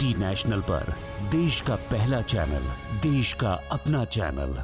DD national पर, देश का पहला चैनल, देश का अपना चैनल।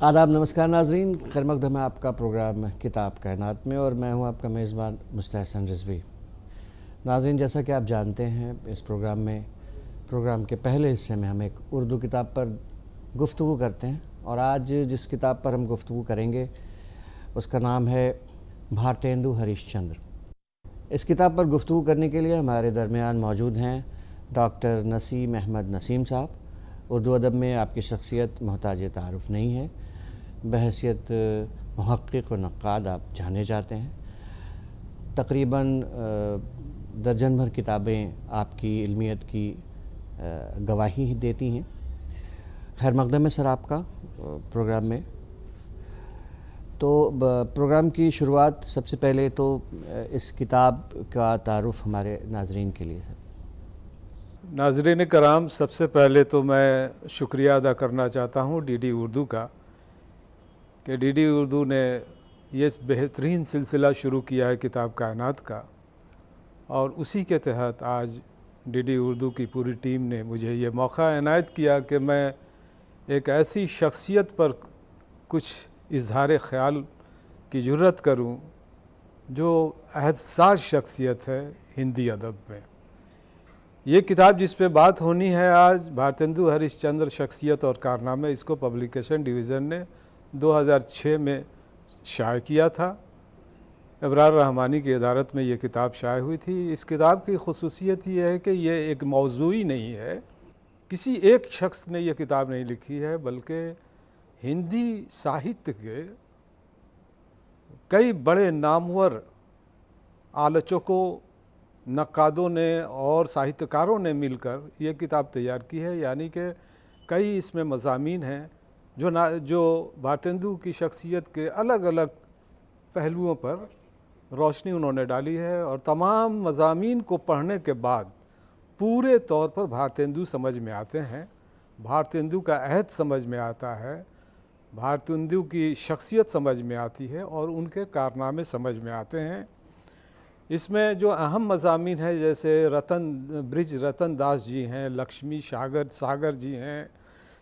आदाब, नमस्कार नाजरीन। खैर मकदम है आपका प्रोग्राम किताब कायनात में और मैं हूं आपका मेज़बान मुस्तहसन रिजवी। नाजरीन, जैसा कि आप जानते हैं, इस प्रोग्राम के पहले हिस्से में हम एक उर्दू किताब पर गुफ्तगू करते हैं और आज जिस किताब पर हम गुफ्तगू करेंगे उसका नाम है भारतेंदु हरिश्चंद्र। इस किताब पर गुफ्तगू करने के लिए हमारे दरमियान मौजूद हैं डॉक्टर नसीम अहमद नसीम साहब। उर्दू अदब में आपकी शख्सियत मोहताज तारुफ़ नहीं है, बहैसियत मुहक्किक व नक्काद आप जाने जाते हैं। तकरीबन दर्जन भर किताबें आपकी इल्मियत की गवाही ही देती हैं। खैर मकदम है सर आपका प्रोग्राम में। तो प्रोग्राम की शुरुआत सबसे पहले तो इस किताब का तारुफ़ हमारे नाजरीन के लिए सर। नाज़रीन कराम, सबसे पहले तो मैं शुक्रिया अदा करना चाहता हूँ डीडी उर्दू का कि डीडी उर्दू ने ये बेहतरीन सिलसिला शुरू किया है किताब कायनात का, और उसी के तहत आज डीडी उर्दू की पूरी टीम ने मुझे ये मौका इनायत किया कि मैं एक ऐसी शख्सियत पर कुछ इजहार ख़याल की जुर्रत करूँ जो अहदसास शख्सियत है हिंदी अदब में। ये किताब जिस पे बात होनी है आज, भारतेंदु हरिश्चंद्र शख्सियत और कारनामे, इसको पब्लिकेशन डिवीज़न ने 2006 में शाये किया था। इब्रार रहमानी की इदारत में ये किताब शाये हुई थी। इस किताब की ख़ुसूसियत ये है कि ये एक मौज़ूई नहीं है, किसी एक शख्स ने ये किताब नहीं लिखी है, बल्कि हिंदी साहित्य के कई बड़े नामवर आलोचकों, नक्कादों ने और साहित्यकारों ने मिलकर ये किताब तैयार की है। यानी कि कई इसमें मज़ामीन हैं जो भारतेंदु की शख्सियत के अलग अलग पहलुओं पर रोशनी उन्होंने डाली है, और तमाम मज़ामीन को पढ़ने के बाद पूरे तौर पर भारतेंदु समझ में आते हैं, भारतेंदु का अहद समझ में आता है, भारतेंदु की शख्सियत समझ में आती है और उनके कारनामे समझ में आते हैं। इसमें जो अहम मज़ामीन है, जैसे रतन दास जी हैं, लक्ष्मी सागर जी हैं,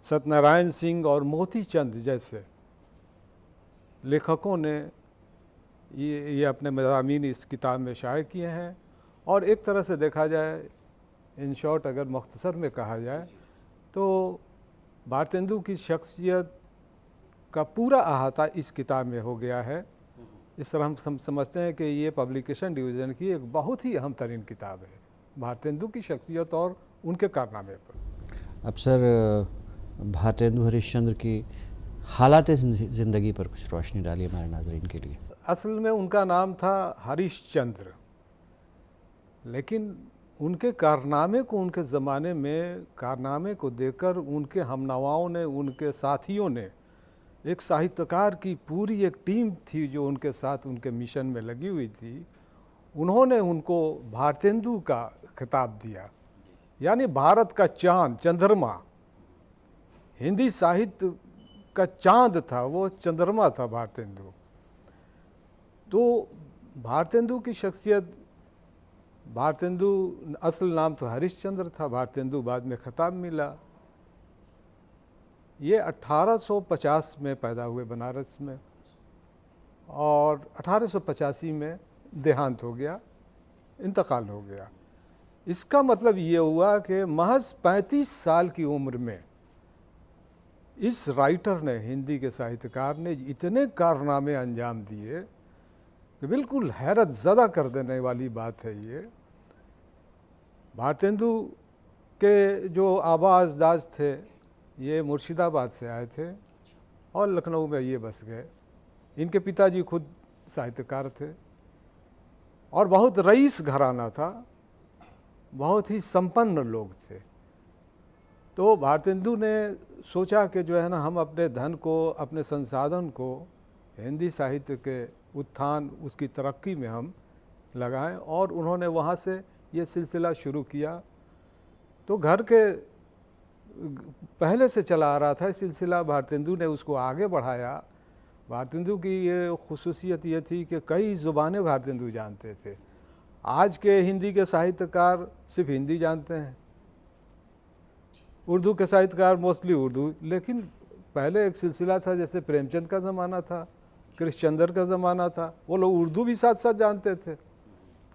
सत्यनारायण सिंह और मोती चंद जैसे लेखकों ने ये अपने मज़ामीन इस किताब में शाये किए हैं। और एक तरह से देखा जाए, इन शॉर्ट अगर मुख्तसर में कहा जाए, तो भारतेंदु की शख्सियत का पूरा अहाता इस किताब में हो गया है। इस तरह हम समझते हैं कि ये पब्लिकेशन डिवीज़न की एक बहुत ही अहम तरीन किताब है भारतेंदु की शख्सियत और उनके कारनामे पर। अब सर, भारतेंदु हरिश्चंद्र की हालात ज़िंदगी पर कुछ रोशनी डाली हमारे नाजरीन के लिए। असल में उनका नाम था हरिश्चंद्र, लेकिन उनके कारनामे को, उनके ज़माने में कारनामे को देखकर उनके हमनवाओं ने, उनके साथियों ने, एक साहित्यकार की पूरी एक टीम थी जो उनके साथ उनके मिशन में लगी हुई थी, उन्होंने उनको भारतेंदु का खिताब दिया। यानी भारत का चांद, चंद्रमा, हिंदी साहित्य का चांद था, वो चंद्रमा था भारतेंदु। तो भारतेंदु की शख्सियत, भारतेंदु असल नाम तो हरिश्चंद्र था, भारतेंदु बाद में खिताब मिला। ये 1850 में पैदा हुए बनारस में और 1885 में देहांत हो गया, इंतकाल हो गया। इसका मतलब ये हुआ कि महज 35 साल की उम्र में इस राइटर ने, हिंदी के साहित्यकार ने इतने कारनामे अंजाम दिए कि बिल्कुल हैरत ज़दा कर देने वाली बात है ये। भारतेंदु के जो आबा अजदाद थे ये मुर्शिदाबाद से आए थे और लखनऊ में ये बस गए। इनके पिताजी खुद साहित्यकार थे और बहुत रईस घराना था, बहुत ही संपन्न लोग थे। तो भारतेंदु ने सोचा कि जो है ना, हम अपने धन को, अपने संसाधन को हिंदी साहित्य के उत्थान, उसकी तरक्की में हम लगाएं, और उन्होंने वहाँ से ये सिलसिला शुरू किया। तो घर के पहले से चला आ रहा था सिलसिला, भारतेंदु ने उसको आगे बढ़ाया। भारतेंदु की ये खुसूसियत ये थी कि कई ज़ुबानें भारतेंदु जानते थे। आज के हिंदी के साहित्यकार सिर्फ हिंदी जानते हैं, उर्दू के साहित्यकार मोस्टली उर्दू, लेकिन पहले एक सिलसिला था, जैसे प्रेमचंद का ज़माना था, कृष्णचंद्र का ज़माना था, वो लोग उर्दू भी साथ साथ जानते थे।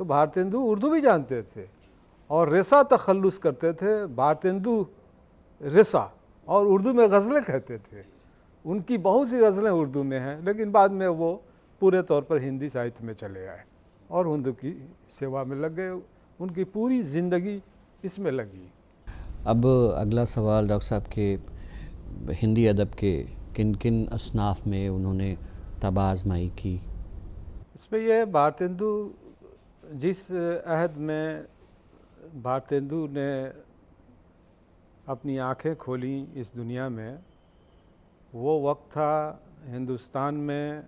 तो भारतेंदु उर्दू भी जानते थे और रेसा तखल्लुस करते थे, भारतेंदु रेसा, और उर्दू में गज़लें कहते थे। उनकी बहुत सी गज़लें उर्दू में हैं, लेकिन बाद में वो पूरे तौर पर हिंदी साहित्य में चले आए और उर्दू की सेवा में लग गए। उनकी पूरी ज़िंदगी इसमें लगी। अब अगला सवाल डॉक्टर साहब के हिंदी अदब के किन किन असनाफ में उन्होंने तब आजमाई की? इसमें यह भारतेंदु, जिस अहद में भारतेंदु ने अपनी आँखें खोली इस दुनिया में, वो वक्त था हिंदुस्तान में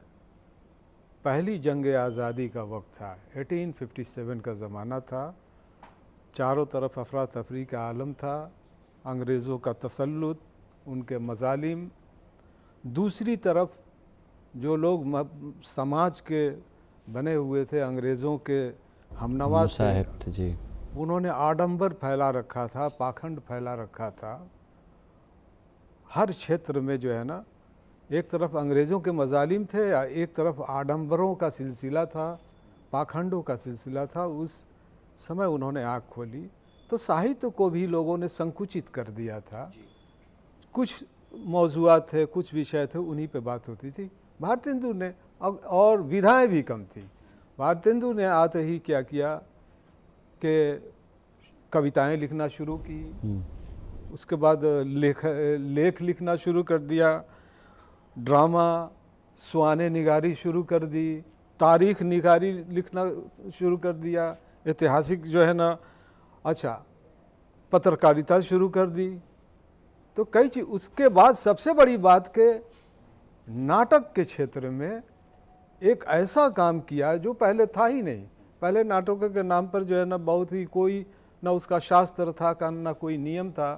पहली जंग आज़ादी का वक्त था। 1857 का ज़माना था। चारों तरफ अफरा तफरी का आलम था, अंग्रेज़ों का तसल्लुत, उनके मज़ालिम। दूसरी तरफ जो लोग समाज के बने हुए थे, अंग्रेज़ों के हमनवा थे जी, उन्होंने आडंबर फैला रखा था, पाखंड फैला रखा था। हर क्षेत्र में जो है ना, एक तरफ अंग्रेज़ों के मज़ालिम थे, एक तरफ आडंबरों का सिलसिला था, पाखंडों का सिलसिला था। उस समय उन्होंने आँख खोली तो साहित्य को भी लोगों ने संकुचित कर दिया था। कुछ मौज़ूआत थे, कुछ विषय थे, उन्हीं पे बात होती थी। भारतेंदु ने, और विधाएं भी कम थी, भारतेंदु ने आते ही क्या किया कि कविताएं लिखना शुरू की। उसके बाद लेख लिखना शुरू कर दिया, ड्रामा, सुआने निगारी शुरू कर दी, तारीख निगारी लिखना शुरू कर दिया, ऐतिहासिक जो है ना, अच्छा, पत्रकारिता शुरू कर दी। तो कई चीज़। उसके बाद सबसे बड़ी बात के नाटक के क्षेत्र में एक ऐसा काम किया जो पहले था ही नहीं। पहले नाटकों के नाम पर जो है ना, बहुत ही कोई ना उसका शास्त्र था, ना कोई नियम था।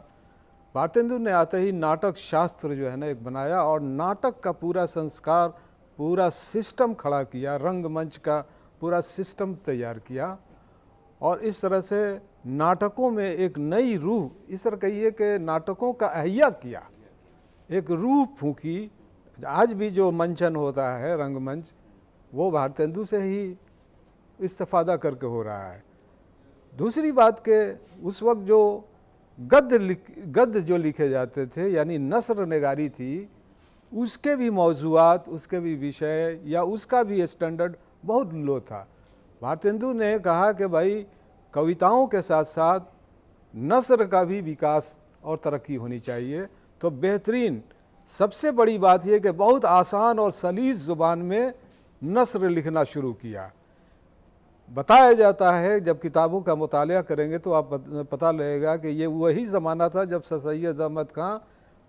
भारतेंदु ने आते ही नाटक शास्त्र जो है ना एक बनाया और नाटक का पूरा संस्कार, पूरा सिस्टम खड़ा किया, रंगमंच का पूरा सिस्टम तैयार किया और इस तरह से नाटकों में एक नई रूह, इस तरह कहिए कि नाटकों का अहिया किया, एक रूह फूंकी। आज भी जो मंचन होता है, रंगमंच, वो भारतेंदु से ही इस्तेफादा करके हो रहा है। दूसरी बात के उस वक्त जो गद्य जो लिखे जाते थे, यानी नस्र निगारी थी, उसके भी मौज़ूआत, उसके भी विषय या उसका भी स्टैंडर्ड बहुत लो था। भारतेंदु ने कहा कि भाई कविताओं के साथ साथ नस्र का भी विकास और तरक्की होनी चाहिए। तो बेहतरीन, सबसे बड़ी बात यह कि बहुत आसान और सलीस ज़ुबान में नस्र लिखना शुरू किया। बताया जाता है, जब किताबों का मुतालिया करेंगे तो आप पता लगेगा कि ये वही ज़माना था जब सर सैयद अहमद खां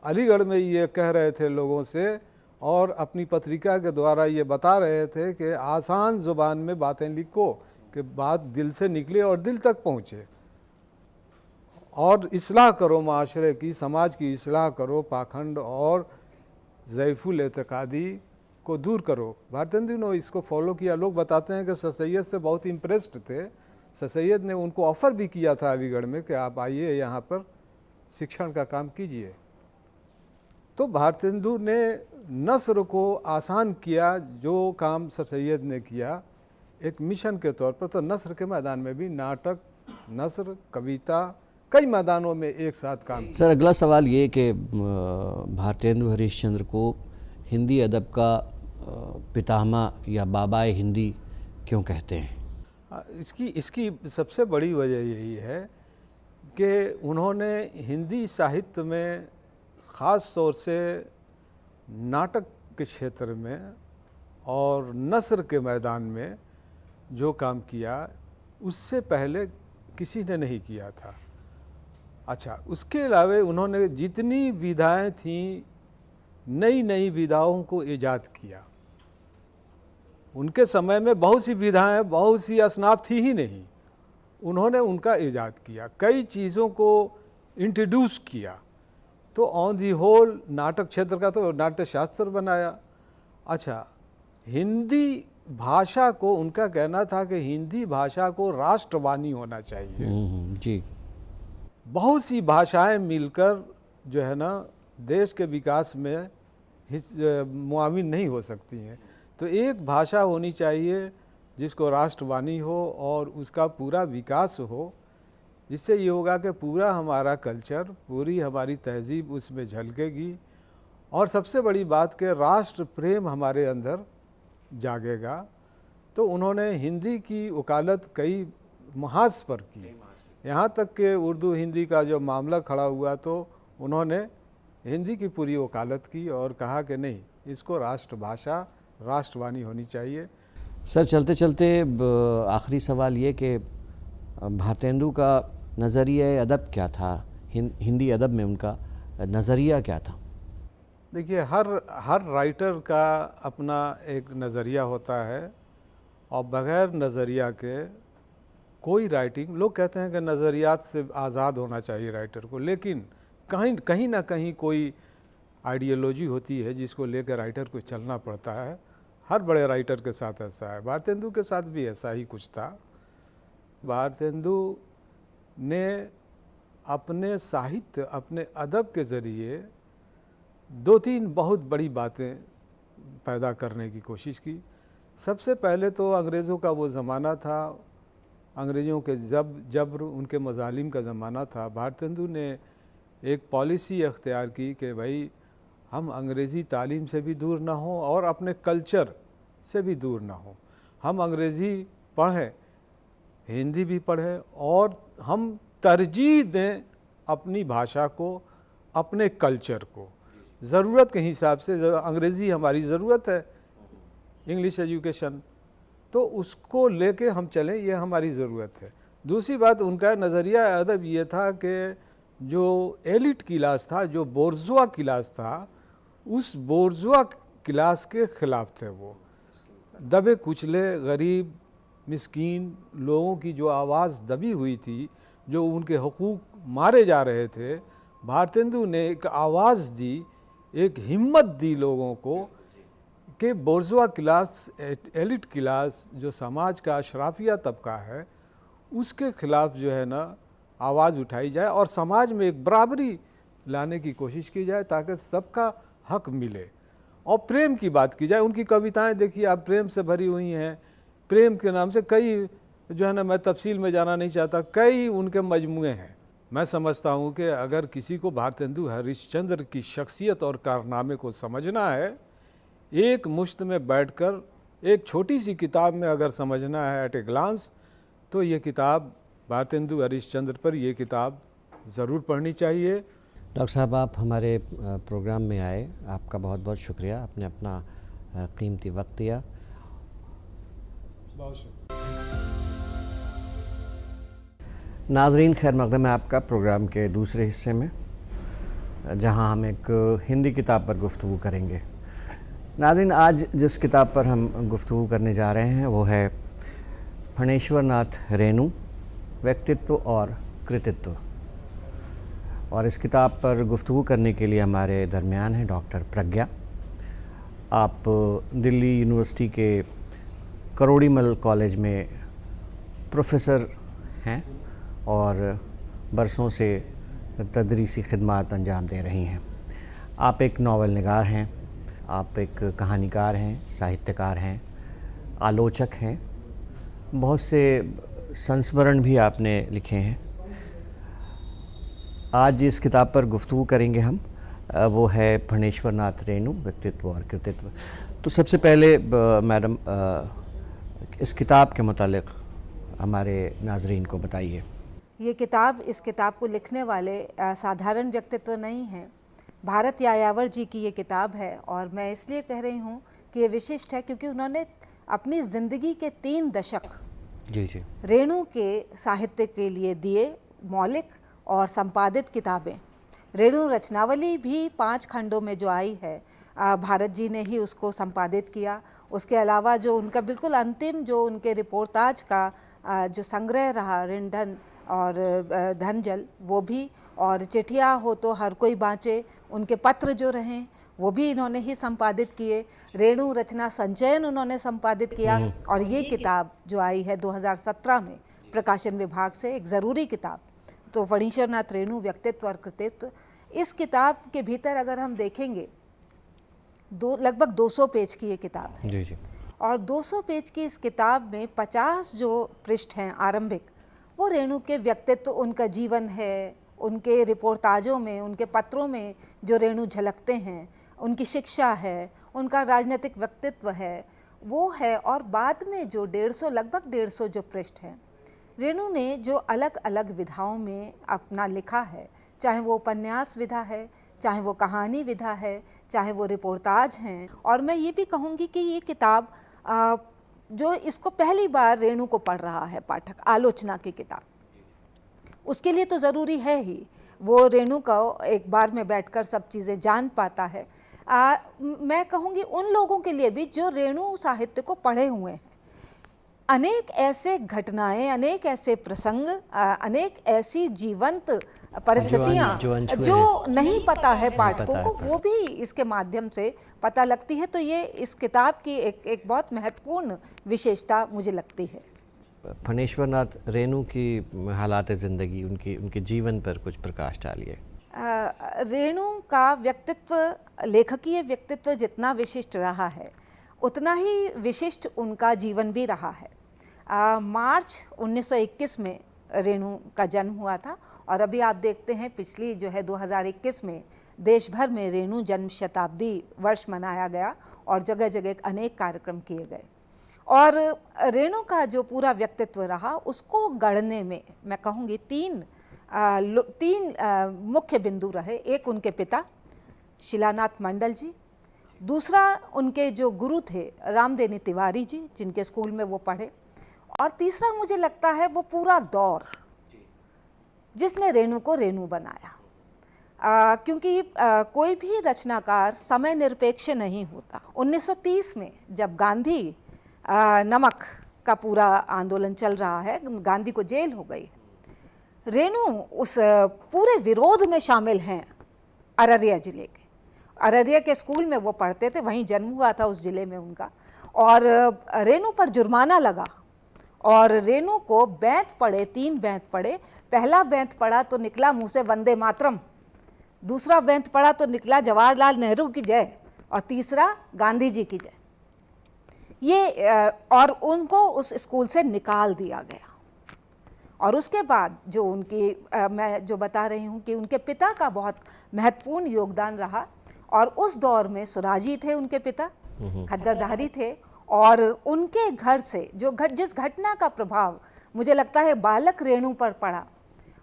अलीगढ़ में ये कह रहे थे लोगों से और अपनी पत्रिका के द्वारा ये बता रहे थे कि आसान ज़ुबान में बातें लिखो कि बात दिल से निकले और दिल तक पहुँचे, और इस्लाह करो माशरे की, समाज की इस्लाह करो, पाखंड और ज़ैफ़ुल एतकादी को दूर करो। भारतेंदु ने इसको फॉलो किया। लोग बताते हैं कि सर सैयद से बहुत इम्प्रेस्ड थे। सर सैयद ने उनको ऑफ़र भी किया था अलीगढ़ में कि आप आइए यहाँ पर शिक्षण का काम कीजिए। तो भारतेंदु ने नस्र को आसान किया, जो काम सर सैयद ने किया एक मिशन के तौर पर। तो नस्र के मैदान में भी नाटक, नस्र, कविता, कई मैदानों में एक साथ काम किया। सर अगला सवाल ये कि भारतेंदु हरिश्चंद्र को हिंदी अदब का पितामह या बाबाए हिंदी क्यों कहते हैं? इसकी सबसे बड़ी वजह यही है कि उन्होंने हिंदी साहित्य में ख़ास तौर से नाटक के क्षेत्र में और नस्र के मैदान में जो काम किया उससे पहले किसी ने नहीं किया था। अच्छा, उसके अलावा उन्होंने जितनी विधाएं थीं, नई नई विधाओं को ईजाद किया। उनके समय में बहुत सी विधाएं, बहुत सी असनाफ थी ही नहीं, उन्होंने उनका ईजाद किया, कई चीज़ों को इंट्रोड्यूस किया। तो ऑन दी होल नाटक क्षेत्र का तो नाट्य शास्त्र बनाया। अच्छा, हिंदी भाषा को, उनका कहना था कि हिंदी भाषा को राष्ट्रवाणी होना चाहिए। जी। बहुत सी भाषाएं मिलकर जो है ना देश के विकास में मुआविन नहीं हो सकती हैं। तो एक भाषा होनी चाहिए जिसको राष्ट्रवाणी हो और उसका पूरा विकास हो। इससे ये होगा कि पूरा हमारा कल्चर, पूरी हमारी तहजीब उसमें झलकेगी और सबसे बड़ी बात कि राष्ट्र प्रेम हमारे अंदर जागेगा। तो उन्होंने हिंदी की वकालत कई महाज पर की, यहाँ तक कि उर्दू हिंदी का जो मामला खड़ा हुआ तो उन्होंने हिंदी की पूरी वकालत की और कहा कि नहीं, इसको राष्ट्रभाषा, राष्ट्रवाणी होनी चाहिए। सर चलते चलते आखिरी सवाल ये कि भारतेंदु का नज़रिया अदब क्या था? हिंदी अदब में उनका नज़रिया क्या था? देखिए, हर राइटर का अपना एक नज़रिया होता है और बग़ैर नज़रिया के कोई राइटिंग, लोग कहते हैं कि नज़रियात से आज़ाद होना चाहिए राइटर को, लेकिन कहीं ना कहीं कोई आइडियोलॉजी होती है जिसको लेकर राइटर को चलना पड़ता है। हर बड़े राइटर के साथ ऐसा है, भारतेंदु के साथ भी ऐसा ही कुछ था। भारतेंदु ने अपने साहित्य, अपने अदब के ज़रिए दो तीन बहुत बड़ी बातें पैदा करने की कोशिश की। सबसे पहले तो अंग्रेज़ों का वो ज़माना था, अंग्रेज़ों के जबर, उनके मज़ालिम का ज़माना था। भारतेंदु ने एक पॉलिसी अख्तियार की कि भाई हम अंग्रेज़ी तालीम से भी दूर ना हों और अपने कल्चर से भी दूर ना हों। हम अंग्रेज़ी पढ़ें, हिंदी भी पढ़ें और हम तरजीह दें अपनी भाषा को, अपने कल्चर को। ज़रूरत के हिसाब से अंग्रेज़ी हमारी ज़रूरत है, इंग्लिश एजुकेशन, तो उसको लेके हम चलें, ये हमारी ज़रूरत है। दूसरी बात, उनका नज़रिया अदब ये था कि जो एलिट क्लास था, जो बोर्जुआ क्लास था, उस बोर्जुआ क्लास के ख़िलाफ़ थे। वो दबे कुचले, गरीब, मिस्कीन लोगों की जो आवाज़ दबी हुई थी, जो उनके हकूक़ मारे जा रहे थे, भारतेंदु ने एक आवाज़ दी, एक हिम्मत दी लोगों को कि बोर्जुआ क्लास, एलिट क्लास, जो समाज का अशराफिया तबका है, उसके ख़िलाफ़ जो है ना आवाज़ उठाई जाए और समाज में एक बराबरी लाने की कोशिश की जाए ताकि सबका हक मिले। और प्रेम की बात की जाए। उनकी कविताएं देखिए आप, प्रेम से भरी हुई हैं। प्रेम के नाम से कई जो है ना, मैं तफसील में जाना नहीं चाहता, कई उनके मजमुए हैं। मैं समझता हूँ कि अगर किसी को भारतेंदु हरिश्चंद्र की शख्सियत और कारनामे को समझना है, एक मुश्त में बैठकर एक छोटी सी किताब में अगर समझना है एट ए ग्लांस, तो ये किताब भारतेंदु हरिश्चंद्र पर ये किताब ज़रूर पढ़नी चाहिए। डॉक्टर साहब, आप हमारे प्रोग्राम में आए, आपका बहुत बहुत शुक्रिया। आपने अपना कीमती वक्त दिया। बहुत शुक्रिया। नाजरीन, खैर मकदम है आपका प्रोग्राम के दूसरे हिस्से में, जहां हम एक हिंदी किताब पर गुफ्तगू करेंगे। नाज़रीन, आज जिस किताब पर हम गुफ्तगू करने जा रहे हैं वो है फणेश्वर नाथ रेणु, व्यक्तित्व और कृतित्व। और इस किताब पर गुफ्तगू करने के लिए हमारे दरमियान हैं डॉक्टर प्रज्ञा। आप दिल्ली यूनिवर्सिटी के करोड़ीमल कॉलेज में प्रोफेसर हैं और बरसों से तदरीसी खिदमात अंजाम दे रही हैं। आप एक नावल निगार हैं, आप एक कहानीकार हैं, साहित्यकार हैं, आलोचक हैं, बहुत से संस्मरण भी आपने लिखे हैं। आज जिस किताब पर गुफ्तगू करेंगे हम वो है फणेश्वर नाथ रेणु, व्यक्तित्व और कृतित्व। तो सबसे पहले मैडम इस किताब के मुतालिक हमारे नाजरीन को बताइए। इस किताब को लिखने वाले साधारण व्यक्तित्व नहीं हैं। भारत यायावर जी की ये किताब है और मैं इसलिए कह रही हूँ कि ये विशिष्ट है क्योंकि उन्होंने अपनी ज़िंदगी के 3 दशक जी रेणु के साहित्य के लिए दिए, मौलिक और संपादित किताबें। रेणु रचनावली भी 5 खंडों में जो आई है, भारत जी ने ही उसको संपादित किया। उसके अलावा जो उनका बिल्कुल अंतिम जो उनके रिपोर्टाज का जो संग्रह रहा, ऋणधन और धनजल, वो भी, और चिट्ठियाँ हो तो हर कोई बाँचे, उनके पत्र जो रहे वो भी इन्होंने ही संपादित किए। रेणु रचना संचयन उन्होंने संपादित किया और ये किताब जो आई है 2017 में प्रकाशन विभाग से, एक ज़रूरी किताब, तो फणीश्वर नाथ रेणु व्यक्तित्व और कृतित्व। इस किताब के भीतर अगर हम देखेंगे लगभग 200 पेज की ये किताब है जी और 200 पेज की इस किताब में 50 जो पृष्ठ हैं आरंभिक, वो रेणु के व्यक्तित्व, उनका जीवन है, उनके रिपोर्टाजों में, उनके पत्रों में जो रेणु झलकते हैं, उनकी शिक्षा है, उनका राजनीतिक व्यक्तित्व है, वो है। और बाद में जो 150 जो पृष्ठ हैं, रेणु ने जो अलग अलग विधाओं में अपना लिखा है, चाहे वो उपन्यास विधा है, चाहे वो कहानी विधा है, चाहे वो रिपोर्टाज हैं। और मैं ये भी कहूँगी कि ये किताब जो इसको पहली बार रेणु को पढ़ रहा है पाठक, आलोचना की किताब, उसके लिए तो ज़रूरी है ही वो रेणु का एक बार में बैठकर सब चीज़ें जान पाता है। मैं कहूँगी उन लोगों के लिए भी जो रेणु साहित्य को पढ़े हुए हैं। अनेक ऐसे घटनाएं, अनेक ऐसे प्रसंग, अनेक ऐसी जीवंत परिस्थितियाँ जो नहीं पता है पाठकों को, वो भी इसके माध्यम से पता लगती है। तो ये इस किताब की एक बहुत महत्वपूर्ण विशेषता मुझे लगती है। फणेश्वर नाथ रेणु की हालात ज़िंदगी, उनके जीवन पर कुछ प्रकाश डालिए। रेणु का व्यक्तित्व, लेखकीय व्यक्तित्व जितना विशिष्ट रहा है, उतना ही विशिष्ट उनका जीवन भी रहा है। मार्च 1921 में रेणु का जन्म हुआ था और अभी आप देखते हैं पिछली जो है 2021 में देश भर में रेणु जन्म शताब्दी वर्ष मनाया गया और जगह जगह अनेक कार्यक्रम किए गए। और रेणु का जो पूरा व्यक्तित्व रहा, उसको गढ़ने में मैं कहूँगी तीन मुख्य बिंदु रहे। एक उनके पिता शिलानाथ मंडल जी, दूसरा उनके जो गुरु थे रामदेनी तिवारी जी, जिनके स्कूल में वो पढ़े, और तीसरा मुझे लगता है वो पूरा दौर जिसने रेणु को रेणु बनाया। क्योंकि कोई भी रचनाकार समय निरपेक्ष नहीं होता। 1930 में जब गांधी नमक का पूरा आंदोलन चल रहा है, गांधी को जेल हो गई, रेणु उस पूरे विरोध में शामिल हैं। अररिया जिले के, अररिया के स्कूल में वो पढ़ते थे, वहीं जन्म हुआ था उस जिले में उनका। और रेणु पर जुर्माना लगा और रेणु को बैंत पड़े, 3 बैंत पड़े। पहला बैंत पड़ा तो निकला मुंह से वंदे मातरम, दूसरा बैंत पड़ा तो निकला जवाहरलाल नेहरू की जय, और तीसरा गांधी जी की जय। ये और उनको उस स्कूल से निकाल दिया गया। और उसके बाद जो उनकी मैं जो बता रही हूँ कि उनके पिता का बहुत महत्वपूर्ण योगदान रहा। और उस दौर में सुराजी थे उनके पिता, खद्दरधारी थे, और उनके घर से जिस घटना का प्रभाव मुझे लगता है बालक रेणु पर पड़ा,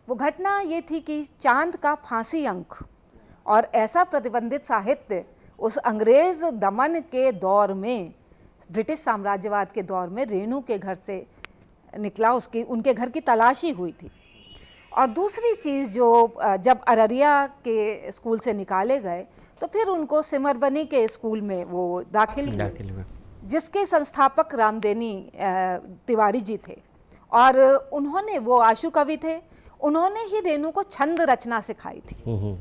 वो घटना ये थी कि चांद का फांसी अंक और ऐसा प्रतिबंधित साहित्य उस अंग्रेज दमन के दौर में, ब्रिटिश साम्राज्यवाद के दौर में रेणु के घर से निकला, उनके घर की तलाशी हुई थी। और दूसरी चीज़ जो जब अररिया के स्कूल से निकाले गए तो फिर उनको सिमरबनी के स्कूल में वो दाखिल हुए, जिसके संस्थापक रामदेनी तिवारी जी थे। और उन्होंने, वो आशु कवि थे, उन्होंने ही रेणु को छंद रचना सिखाई थी।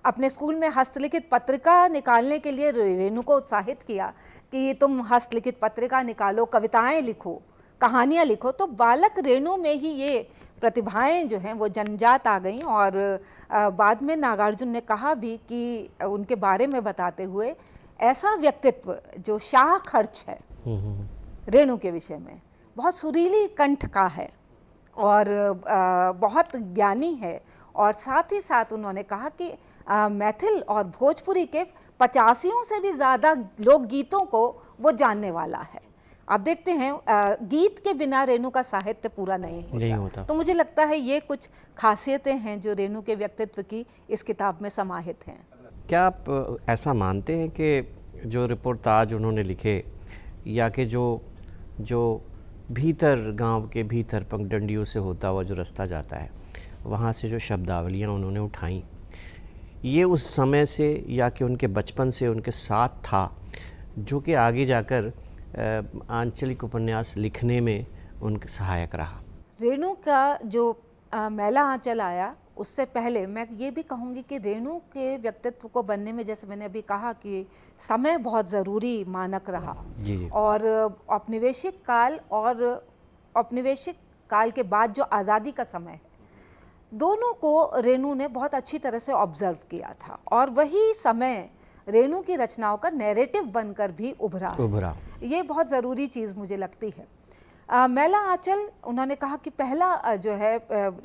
अपने स्कूल में हस्तलिखित पत्रिका निकालने के लिए रेणु को उत्साहित किया कि तुम हस्तलिखित पत्रिका निकालो, कविताएं लिखो, कहानियाँ लिखो। तो बालक रेणु में ही ये प्रतिभाएं जो हैं वो जन्मजात आ गईं। और बाद में नागार्जुन ने कहा भी कि उनके बारे में बताते हुए, ऐसा व्यक्तित्व जो शाह खर्च है रेणु के विषय में, बहुत सुरीली कंठ का है और बहुत ज्ञानी है। और साथ ही साथ उन्होंने कहा कि मैथिल और भोजपुरी के 85 से भी ज़्यादा लोकगीतों को वो जानने वाला है। आप देखते हैं गीत के बिना रेणु का साहित्य पूरा नहीं होता। तो मुझे लगता है ये कुछ खासियतें हैं जो रेणु के व्यक्तित्व की इस किताब में समाहित हैं। क्या आप ऐसा मानते हैं कि जो रिपोर्टाज उन्होंने लिखे, या कि जो भीतर गांव के भीतर पगडंडियों से होता हुआ जो रास्ता जाता है, वहाँ से जो शब्दावलियाँ उन्होंने उठाई, ये उस समय से या कि उनके बचपन से उनके साथ था, जो कि आगे जाकर आंचलिक उपन्यास लिखने में उनके सहायक रहा? रेणु का जो मैला आंचल आया, उससे पहले मैं ये भी कहूँगी कि रेणु के व्यक्तित्व को बनने में, जैसे मैंने अभी कहा कि समय बहुत ज़रूरी मानक रहा। जी। और औपनिवेशिक काल और औपनिवेशिक काल के बाद जो आज़ादी का समय है, दोनों को रेणु ने बहुत अच्छी तरह से ऑब्जर्व किया था। और वही समय रेणु की रचनाओं का नैरेटिव बनकर भी उभरा। ये बहुत ज़रूरी चीज़ मुझे लगती है। मैला आंचल, उन्होंने कहा कि पहला जो है,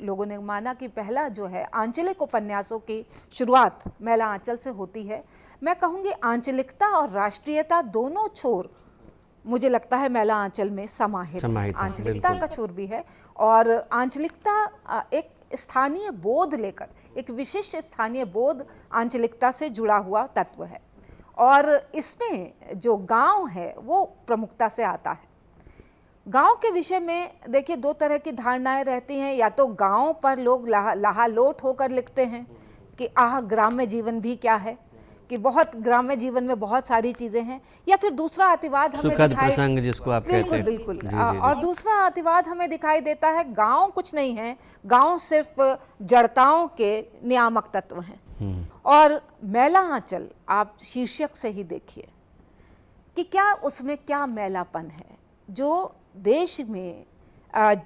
लोगों ने माना कि पहला जो है आंचलिक उपन्यासों की शुरुआत मैला आंचल से होती है। मैं कहूँगी आंचलिकता और राष्ट्रीयता दोनों छोर मुझे लगता है मैला आंचल में समाहित आंचलिकता का छोर भी है। और आंचलिकता एक स्थानीय बोध लेकर, एक विशिष्ट स्थानीय बोध आंचलिकता से जुड़ा हुआ तत्व है। और इसमें जो गांव है वो प्रमुखता से आता है। गांव के विषय में देखिए, दो तरह की धारणाएं रहती हैं। या तो गांव पर लोग लाहालोट होकर लिखते हैं कि ग्राम्य जीवन भी क्या है, कि बहुत ग्राम्य जीवन में बहुत सारी चीज़ें हैं। या फिर दूसरा अतिवाद हमें सुखद प्रसंग जिसको आप कहते हैं। बिल्कुल। और दूसरा अतिवाद हमें दिखाई देता है, गांव कुछ नहीं है, गांव सिर्फ जड़ताओं के नियामक तत्व हैं। और मैला आंचल आप शीर्षक से ही देखिए कि क्या उसमें क्या मैलापन है। जो देश में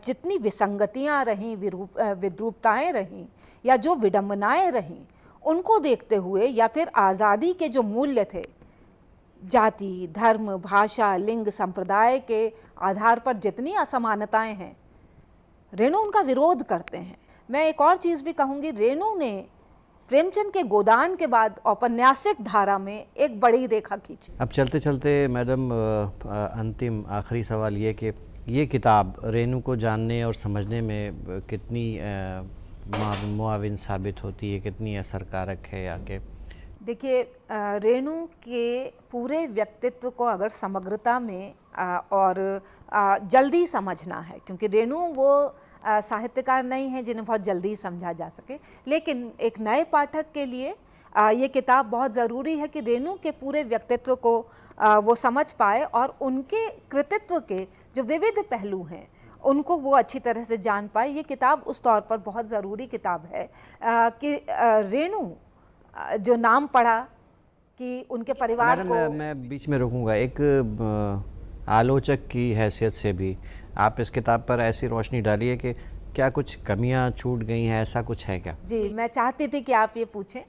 जितनी विसंगतियां रहीं, विद्रूपताएं रहीं, या जो विडंबनाएं रहीं, उनको देखते हुए, या फिर आज़ादी के जो मूल्य थे, जाति, धर्म, भाषा, लिंग, संप्रदाय के आधार पर जितनी असमानताएं हैं, रेणु उनका विरोध करते हैं। मैं एक और चीज़ भी कहूँगी, रेणु ने प्रेमचंद के गोदान के बाद औपन्यासिक धारा में एक बड़ी रेखा खींची। अब चलते चलते मैडम, अंतिम आखिरी सवाल ये कि ये किताब रेणु को जानने और समझने में कितनी मुआविन साबित होती है, कितनी असरकारक है? या के देखिए, रेणु के पूरे व्यक्तित्व को अगर समग्रता में और जल्दी समझना है, क्योंकि रेणु वो साहित्यकार नहीं है जिन्हें बहुत जल्दी समझा जा सके, लेकिन एक नए पाठक के लिए ये किताब बहुत ज़रूरी है कि रेणु के पूरे व्यक्तित्व को वो समझ पाए और उनके कृतित्व के जो विविध पहलू हैं उनको वो अच्छी तरह से जान पाए। ये किताब उस तौर पर बहुत ज़रूरी किताब है कि रेणु जो नाम पढ़ा कि उनके परिवार को। मैं बीच में रोकूंगा, एक आलोचक की हैसियत से भी आप इस किताब पर ऐसी रोशनी डालिए कि क्या कुछ कमियां छूट गई हैं, ऐसा कुछ है क्या? जी, मैं चाहती थी कि आप ये पूछें।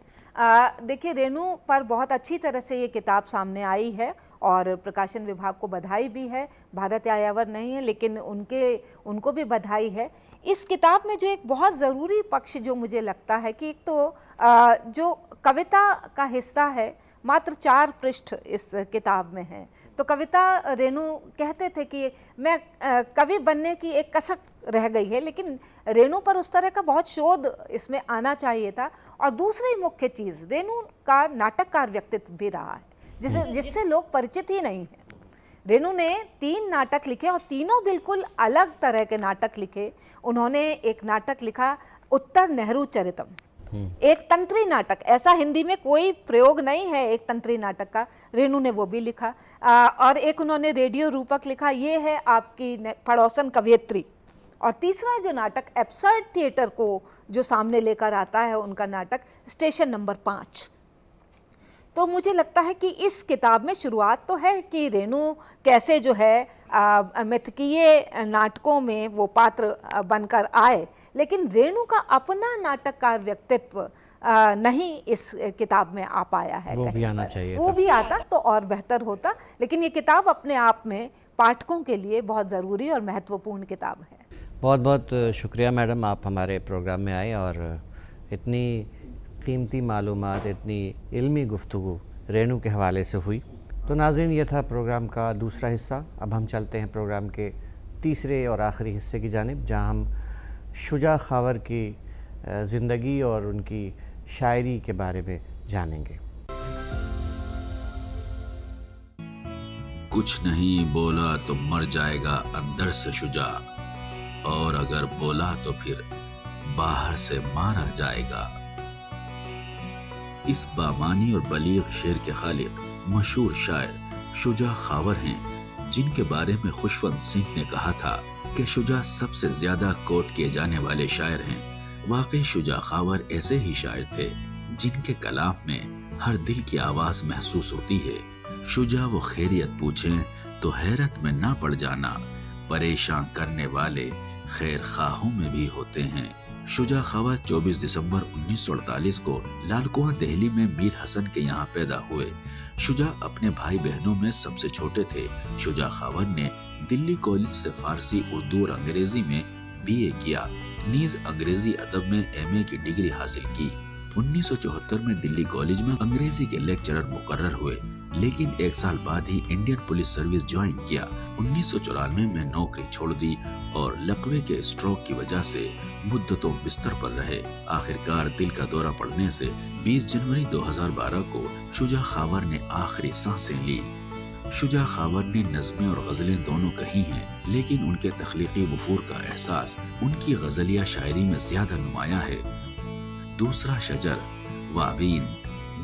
देखिए, रेणु पर बहुत अच्छी तरह से ये किताब सामने आई है और प्रकाशन विभाग को बधाई भी है। भारत यायावर नहीं है, लेकिन उनको भी बधाई है। इस किताब में जो एक बहुत ज़रूरी पक्ष जो मुझे लगता है कि एक तो जो कविता का हिस्सा है, मात्र 4 पृष्ठ इस किताब में है। तो कविता, रेणु कहते थे कि मैं कवि बनने की एक कसक रह गई है, लेकिन रेणु पर उस तरह का बहुत शोध इसमें आना चाहिए था। और दूसरी मुख्य चीज़, रेणु का नाटककार व्यक्तित्व भी रहा है जिससे लोग परिचित ही नहीं हैं। रेणु ने 3 नाटक लिखे और तीनों बिल्कुल अलग तरह के नाटक लिखे। उन्होंने एक नाटक लिखा उत्तर नेहरू चरितम, एक तंत्री नाटक, ऐसा हिंदी में कोई प्रयोग नहीं है एक तंत्री नाटक का, रेणु ने वो भी लिखा। और एक उन्होंने रेडियो रूपक लिखा, ये है आपकी पड़ोसन कवयित्री। और तीसरा जो नाटक एब्सर्ड थिएटर को जो सामने लेकर आता है, उनका नाटक स्टेशन नंबर 5। तो मुझे लगता है कि इस किताब में शुरुआत तो है कि रेणु कैसे जो है मिथकीय नाटकों में वो पात्र बनकर आए, लेकिन रेणु का अपना नाटककार व्यक्तित्व नहीं इस किताब में आ पाया है। वो भी कहीं आना पर। चाहिए वो था। भी आता तो और बेहतर होता, लेकिन ये किताब अपने आप में पाठकों के लिए बहुत ज़रूरी और महत्वपूर्ण किताब है। बहुत बहुत शुक्रिया मैडम, आप हमारे प्रोग्राम में आए और इतनी कीमती मालूमात, इतनी इल्मी गुफ्तगू रेणु के हवाले से हुई। तो नाज़रीन, ये था प्रोग्राम का दूसरा हिस्सा। अब हम चलते हैं प्रोग्राम के तीसरे और आखिरी हिस्से की जानिब, जहाँ हम शुजा खावर की ज़िंदगी और उनकी शायरी के बारे में जानेंगे। कुछ नहीं बोला तो मर जाएगा अंदर से शुजा, और अगर बोला तो फिर बाहर से मारा जाएगा। इस बामानी और बलीग शेर के खालिक मशहूर शायर शुजा खावर हैं, जिनके बारे में खुशवंत सिंह ने कहा था कि शुजा सबसे ज्यादा कोट किए जाने वाले शायर हैं। वाकई शुजा खावर ऐसे ही शायर थे जिनके कलाम में हर दिल की आवाज महसूस होती है। शुजा वो खैरियत पूछें तो हैरत में ना पड़ जाना, परेशान करने वाले खैर खाहों में भी होते हैं। शुजा खावर 24 दिसंबर 1948 को लालकुआं दिल्ली में मीर हसन के यहाँ पैदा हुए। शुजा अपने भाई बहनों में सबसे छोटे थे। शुजा खावर ने दिल्ली कॉलेज से फारसी, उर्दू और अंग्रेजी में बीए किया। नीज अंग्रेजी अदब में एमए की डिग्री हासिल की। 1974 में दिल्ली कॉलेज में अंग्रेजी के लेक्चरर मुकर्रर हुए, लेकिन एक साल बाद ही इंडियन पुलिस सर्विस ज्वाइन किया। 1994 में नौकरी छोड़ दी और लकवे के स्ट्रोक की वजह से मुद्दतों बिस्तर पर रहे। आखिरकार दिल का दौरा पड़ने से 20 जनवरी 2012 को शुजा खावर ने आखिरी सांसें ली। शुजा खावर ने नज़में और गज़लें दोनों कही हैं, लेकिन उनके तख्लीकी वफूर का एहसास उनकी गज़लिया शायरी में ज्यादा नुमाया है। दूसरा शजर, वावीन,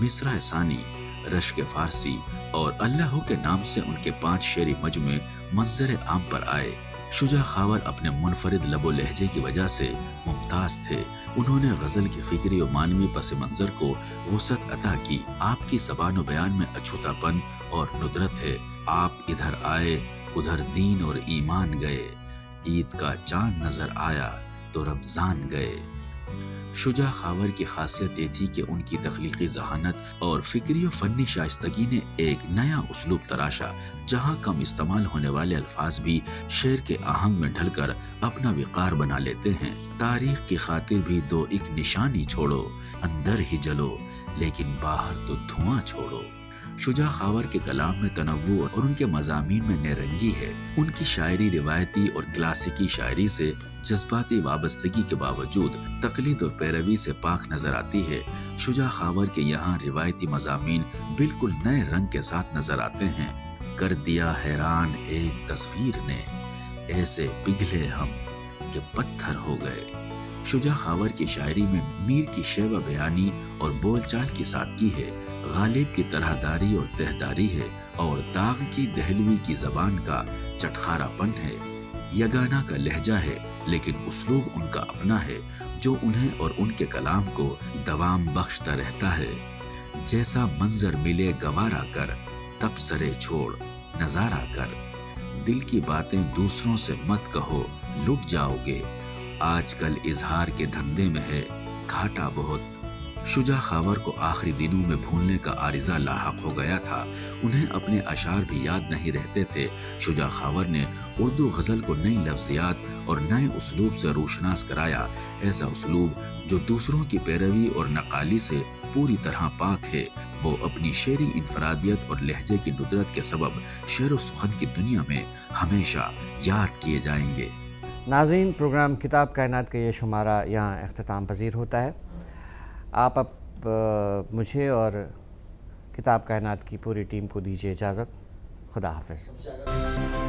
मिसरा सानी, रश्क फारसी और अल्लाह के नाम से उनके 5 शेरी मजमे मंजर आम पर आए। शुजा खावर अपने मुनफरिद लबो लहजे की वजह से मुमताज थे। उन्होंने गजल की फिक्री और मानवी पस मंजर को वसअत अता की। आपकी ज़बान बयान में अछूतापन और नुदरत है। आप इधर आए उधर दीन और ईमान गए, ईद का चांद नजर आया तो रमजान गए। शुजा खावर की खासियत ये थी कि उनकी तख्लीकी जहानत और फिक्री और फन्नी शाइस्तगी ने एक नया उसलूब तराशा, जहाँ कम इस्तेमाल होने वाले अल्फाज भी शेर के आहंग में ढलकर अपना विकार बना लेते हैं। तारीख की खातिर भी दो एक निशानी छोड़ो, अंदर ही जलो लेकिन बाहर तो धुआं छोड़ो। शुजा खावर के कलाम में तनव्वु और उनके मज़ामीन में निरंगी है। उनकी शायरी रिवायती और क्लासिकी शायरी से जज्बाती वाबस्तगी के बावजूद तकलीद और पैरवी से पाक नजर आती है। शुजा खावर के यहाँ रिवायती मज़ामीन बिल्कुल नए रंग के साथ नजर आते हैं। कर दिया हैरान एक तस्वीर ने, ऐसे पिघले हम कि पत्थर हो गए। शुजा खावर की शायरी में मीर की शेवा बयानी और बोलचाल की सादगी है, गालिब की तरहदारी और तहदारी है, और दाग की दहलवी की जबान का चटखारापन है। यगाना का लहजा है, लेकिन उसलूब उनका अपना है जो उन्हें और उनके कलाम को दवाम बख्शता रहता है। जैसा मंजर मिले गवारा कर, तब सरे छोड़ नजारा कर। दिल की बातें दूसरों से मत कहो, लुट जाओगे। आजकल इजहार के धंधे में है घाटा बहुत। शुजा खावर को आखिरी दिनों में भूलने का आरिजा लाहक हो गया था। उन्हें अपने अशार भी याद नहीं रहते थे। शुजा खावर ने उर्दू गज़ल को नई लफ्ज़ियात और नए उसलूब से रोशनास कराया, ऐसा उसलूब जो दूसरों की पैरवी और नकाली से पूरी तरह पाक है। वो अपनी शेरी इनफरादियत और लहजे की नुदरत के सबब शेर व सुखन की दुनिया में हमेशा याद किए जाएंगे। नाज़रीन, प्रोग्राम किताब कायनात का ये शुमारा यहाँ अख्तिताम पजीर होता है। आप अब मुझे और किताब कायनात की पूरी टीम को दीजिए इजाज़त। खुदा हाफ़िज़।